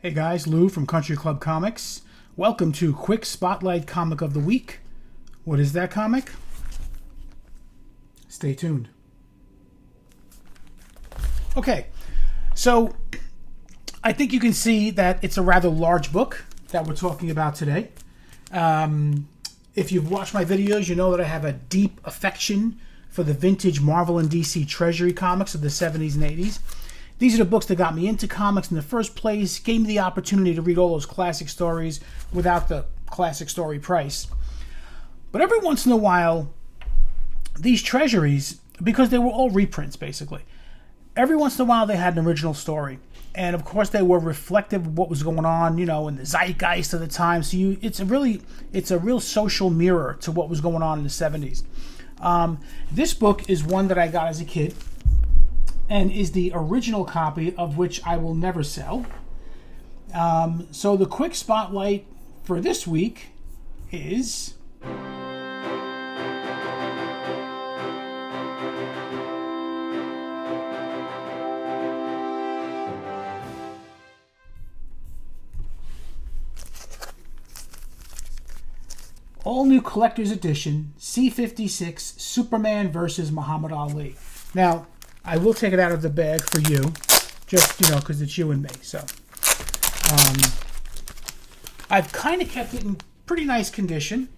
Hey guys, Lou from Country Club Comics. Welcome to Quick Spotlight Comic of the Week. What is that comic? Stay tuned. Okay, so I think you can see that it's a rather large book that we're talking about today. If you've watched my videos, you know that I have a deep affection for the vintage Marvel and DC Treasury comics of the 70s and 80s. These are the books that got me into comics in the first place, gave me the opportunity to read all those classic stories without the classic story price. But every once in a while, these treasuries, because they were all reprints basically, every once in a while they had an original story. And of course they were reflective of what was going on, in the zeitgeist of the time. So it's a real social mirror to what was going on in the 70s. This book is one that I got as a kid, and is the original copy of which I will never sell. So the quick spotlight for this week is all new collector's edition C56 Superman vs. Muhammad Ali. Now, I will take it out of the bag for you, just, because it's you and me. So, I've kind of kept it in pretty nice condition.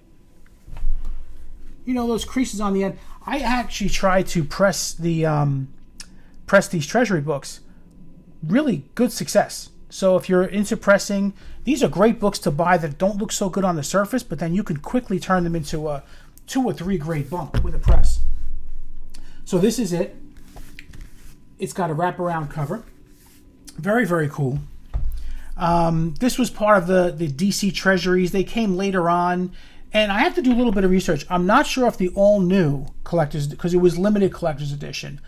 Those creases on the end. I actually tried to press these treasury books. Really good success. So if you're into pressing, these are great books to buy that don't look so good on the surface, but then you can quickly turn them into a 2 or 3 grade book with a press. So this is it. It's got a wraparound cover. Very, very cool. This was part of the DC Treasuries. They came later on. And I have to do a little bit of research. I'm not sure if the all-new collector's, because it was limited collector's edition.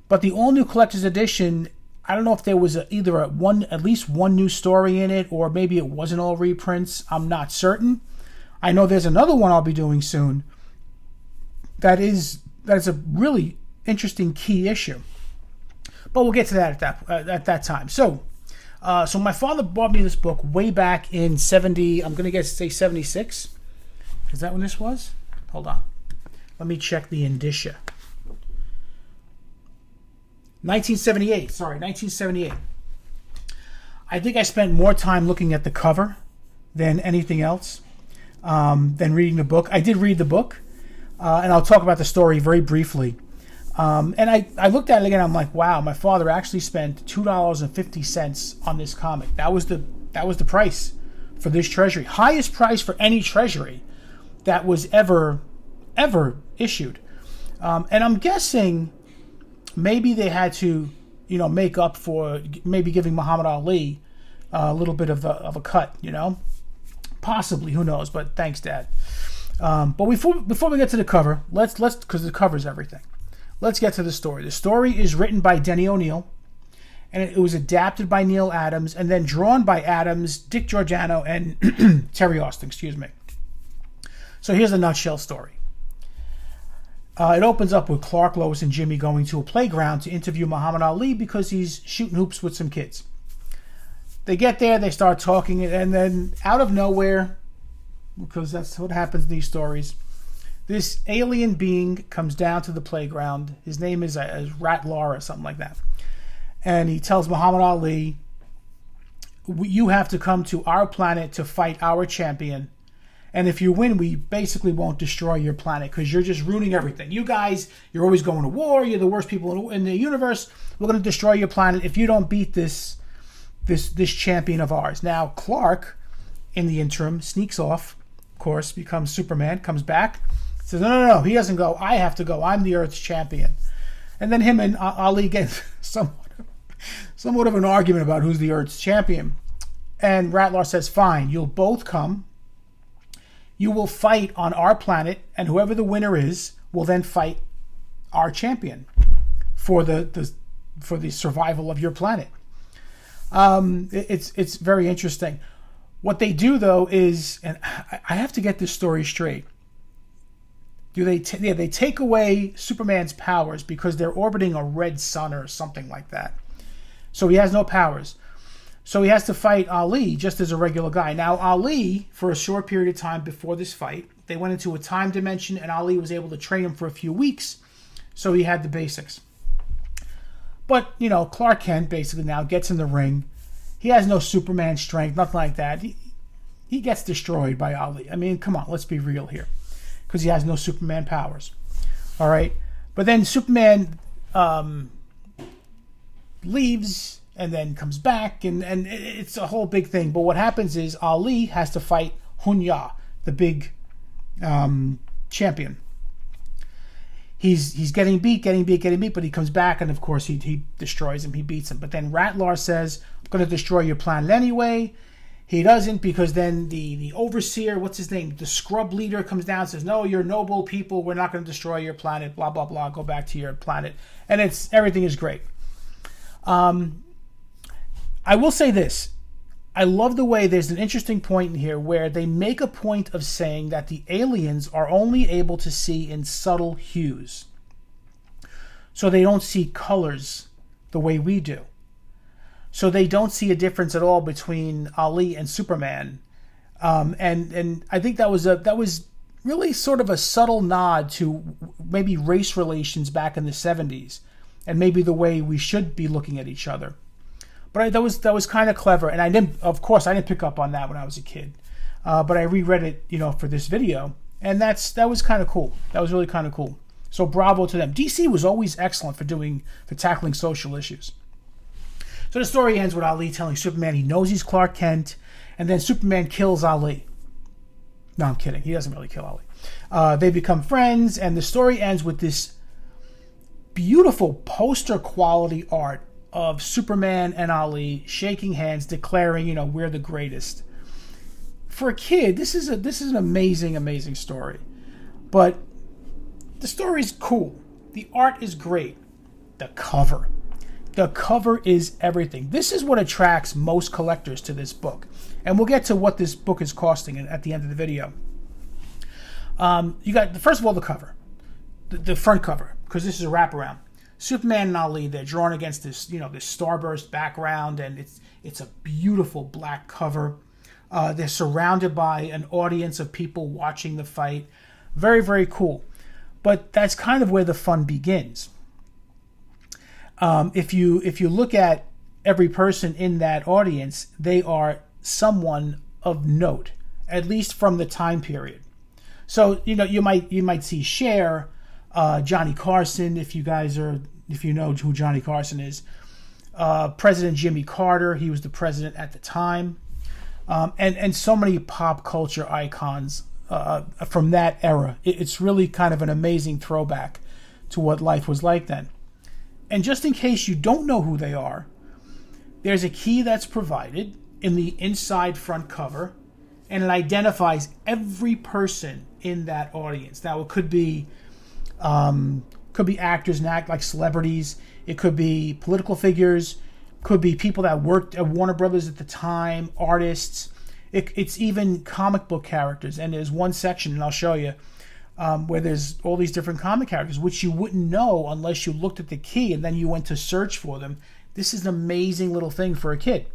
But the all-new collector's edition, I don't know if there was at least one new story in it, or maybe it wasn't all reprints. I'm not certain. I know there's another one I'll be doing soon. That is a really interesting key issue. But we'll get to that at that time. So my father bought me this book way back in 70. I'm gonna say 76. Is that when this was? Hold on. Let me check the indicia. 1978. Sorry, 1978. I think I spent more time looking at the cover than anything else, than reading the book. I did read the book, and I'll talk about the story very briefly. And I looked at it again. I'm like, wow, my father actually spent $2.50 on this comic. That was the price for this treasury. Highest price for any treasury that was ever issued. And I'm guessing maybe they had to, make up for maybe giving Muhammad Ali a little bit of a cut, possibly, who knows? But thanks, Dad. But before we get to the cover, let's because the cover's everything. Let's get to the story. The story is written by Denny O'Neil, and it was adapted by Neil Adams, and then drawn by Adams, Dick Giordano, and Terry Austin, excuse me. So here's a nutshell story. It opens up with Clark, Lois, and Jimmy going to a playground to interview Muhammad Ali because he's shooting hoops with some kids. They get there, they start talking, and then out of nowhere, because that's what happens in these stories, this alien being comes down to the playground. His name is Ratlar or something like that. And he tells Muhammad Ali, you have to come to our planet to fight our champion. And if you win, we basically won't destroy your planet because you're just ruining everything. You guys, you're always going to war. You're the worst people in the universe. We're going to destroy your planet if you don't beat this champion of ours. Now, Clark, in the interim, sneaks off, of course, becomes Superman, comes back, says, no, he doesn't go. I have to go. I'm the Earth's champion. And then him and Ali get somewhat of an argument about who's the Earth's champion. And Ratlar says, fine, you'll both come. You will fight on our planet, and whoever the winner is will then fight our champion for the survival of your planet. It's very interesting. What they do, though, is, and I have to get this story straight. They take away Superman's powers because they're orbiting a red sun or something like that. So he has no powers. So he has to fight Ali just as a regular guy. Now, Ali, for a short period of time before this fight, they went into a time dimension, and Ali was able to train him for a few weeks, so he had the basics. But, you know, Clark Kent basically now gets in the ring. He has no Superman strength, nothing like that. He gets destroyed by Ali. I mean, come on, let's be real here. Because he has no Superman powers. All right? But then Superman leaves and then comes back, and it's a whole big thing. But what happens is Ali has to fight Hunya, the big champion. He's getting beat, but he comes back, and of course he destroys him, he beats him. But then Ratlar says, I'm going to destroy your planet anyway. He doesn't, because then the overseer, what's his name, the scrub leader comes down and says, no, you're noble people, we're not going to destroy your planet, blah, blah, blah, go back to your planet. And everything is great. I will say this. I love the way there's an interesting point in here where they make a point of saying that the aliens are only able to see in subtle hues. So they don't see colors the way we do. So they don't see a difference at all between Ali and Superman. And I think that was really sort of a subtle nod to maybe race relations back in the 70s and maybe the way we should be looking at each other. But that was kind of clever, and I didn't pick up on that when I was a kid. But I reread it, for this video, and that was kind of cool. That was really kind of cool. So bravo to them. DC was always excellent for tackling social issues. So the story ends with Ali telling Superman he knows he's Clark Kent, and then Superman kills Ali. No, I'm kidding. He doesn't really kill Ali. They become friends, and the story ends with this beautiful poster quality art of Superman and Ali shaking hands, declaring, we're the greatest. For a kid, this is an amazing, amazing story. But the story's cool. The art is great. The cover is everything. This is what attracts most collectors to this book. And we'll get to what this book is costing at the end of the video. You got, first of all, the cover. The front cover, because this is a wraparound. Superman and Ali, they're drawn against this, this starburst background, and it's a beautiful black cover. They're surrounded by an audience of people watching the fight. Very, very cool. But that's kind of where the fun begins. If you look at every person in that audience, they are someone of note, at least from the time period. So you might see Cher, Johnny Carson, if you know who Johnny Carson is, President Jimmy Carter, he was the president at the time, and so many pop culture icons from that era. It's really kind of an amazing throwback to what life was like then. And just in case you don't know who they are, there's a key that's provided in the inside front cover, and it identifies every person in that audience. Now, it could be actors and act like celebrities. It could be political figures. Could be people that worked at Warner Brothers at the time, artists. It's even comic book characters. And there's one section, and I'll show you, where there's all these different comic characters, which you wouldn't know unless you looked at the key and then you went to search for them. This is an amazing little thing for a kid.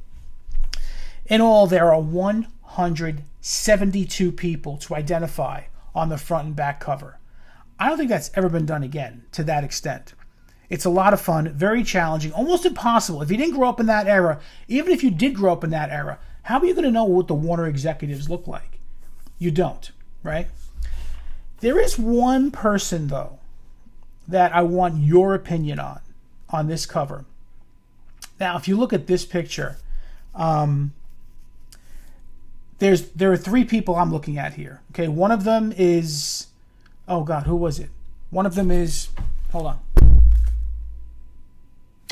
In all, there are 172 people to identify on the front and back cover. I don't think that's ever been done again to that extent. It's a lot of fun, very challenging, almost impossible. If you didn't grow up in that era, even if you did grow up in that era, how are you going to know what the Warner executives look like? You don't, right? There is one person, though, that I want your opinion on this cover. Now, if you look at this picture, there are three people I'm looking at here. Okay, one of them is, oh God, who was it? One of them is, hold on.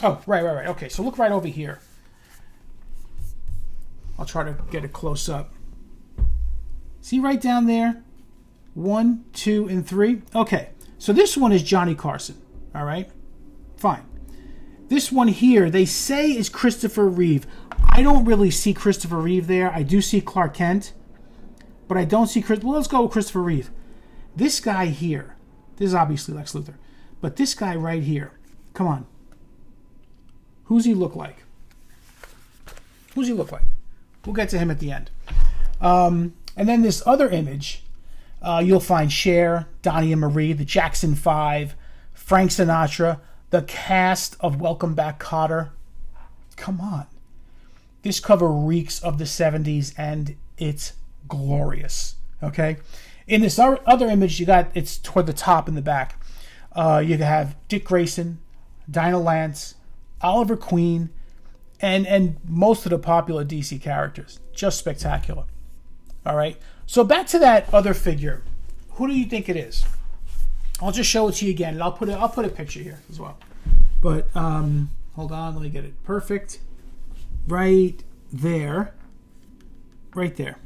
Oh, right. Okay, so look right over here. I'll try to get it close up. See right down there? 1, 2, and 3. Okay, so this one is Johnny Carson. All right, fine. This one here, they say is Christopher Reeve. I don't really see Christopher Reeve there. I do see Clark Kent, but I don't see Chris. Well, let's go with Christopher Reeve. This guy here, this is obviously Lex Luthor, but this guy right here, come on. Who's he look like? Who's he look like? We'll get to him at the end. And then this other image, you'll find Cher, Donnie and Marie, the Jackson 5, Frank Sinatra, the cast of Welcome Back, Kotter. Come on. This cover reeks of the 70s, and it's glorious. Okay? In this other image, it's toward the top in the back. You have Dick Grayson, Dinah Lance, Oliver Queen, and most of the popular DC characters. Just spectacular. All right? So back to that other figure. Who do you think it is? I'll just show it to you again, and I'll put a picture here as well. But hold on, let me get it perfect. Right there. Right there.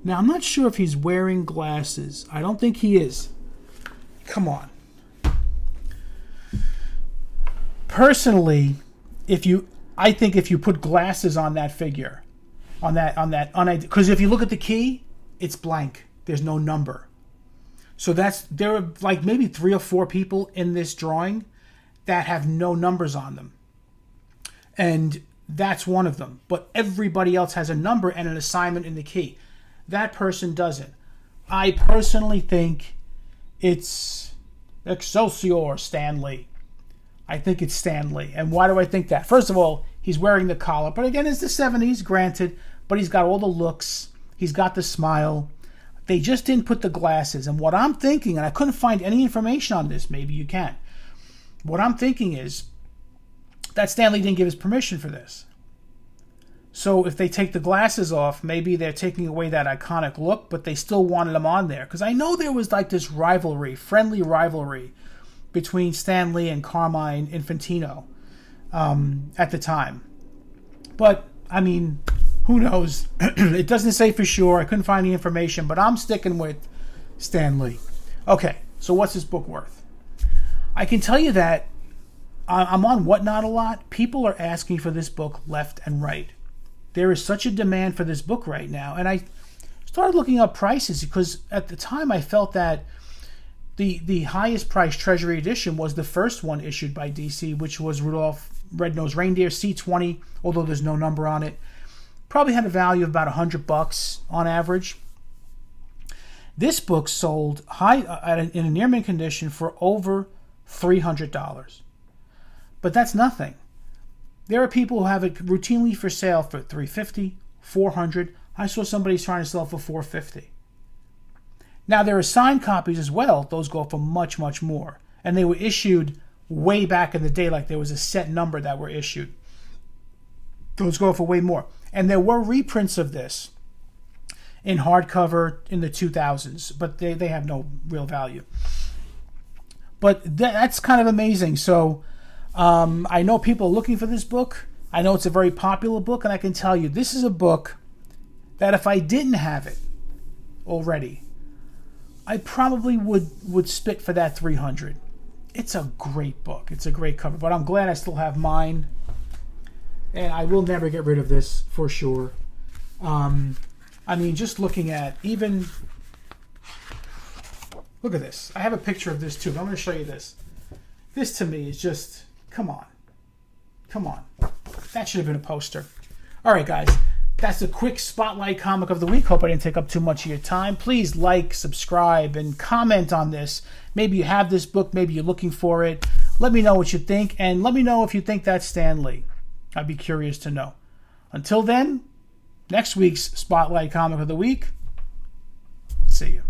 Now, I'm not sure if he's wearing glasses. I don't think he is. Come on. Personally, I think if you put glasses on that figure, because if you look at the key, it's blank. There's no number. So there are like maybe 3 or 4 people in this drawing that have no numbers on them. And that's one of them. But everybody else has a number and an assignment in the key. That person doesn't. I personally think it's Excelsior Stan Lee. I think it's Stan Lee. And why do I think that? First of all, he's wearing the collar. But again, it's the 70s, granted. But he's got all the looks. He's got the smile. They just didn't put the glasses. And what I'm thinking, and I couldn't find any information on this, maybe you can. What I'm thinking is that Stan Lee didn't give his permission for this. So if they take the glasses off, maybe they're taking away that iconic look, but they still wanted him on there. Because I know there was like this rivalry, friendly rivalry, between Stan Lee and Carmine Infantino at the time. But, I mean, who knows? It doesn't say for sure. I couldn't find the information, but I'm sticking with Stan Lee. Okay, so what's this book worth? I can tell you that I'm on Whatnot a lot. People are asking for this book left and right. There is such a demand for this book right now. And I started looking up prices because at the time I felt that the highest priced Treasury edition was the first one issued by DC, which was Rudolph Red-Nosed Reindeer C20, although there's no number on it. Probably had a value of about $100 on average. This book sold in a near mint condition for over $300. But that's nothing. There are people who have it routinely for sale for $350, $400. I saw somebody trying to sell it for $450. Now, there are signed copies as well. Those go for much, much more. And they were issued way back in the day, like there was a set number that were issued. Those go for way more. And there were reprints of this in hardcover in the 2000s, but they have no real value. But that's kind of amazing. So I know people are looking for this book. I know it's a very popular book, and I can tell you this is a book that if I didn't have it already, I probably would spit for that $300. It's a great book. It's a great cover, but I'm glad I still have mine, and I will never get rid of this for sure. I mean, just looking at even... Look at this. I have a picture of this too. I'm going to show you this. This to me is just... Come on. Come on. That should have been a poster. All right, guys. That's a quick Spotlight comic of the week. Hope I didn't take up too much of your time. Please like, subscribe, and comment on this. Maybe you have this book. Maybe you're looking for it. Let me know what you think, and let me know if you think that's Stan Lee. I'd be curious to know. Until then, next week's Spotlight comic of the week. See you.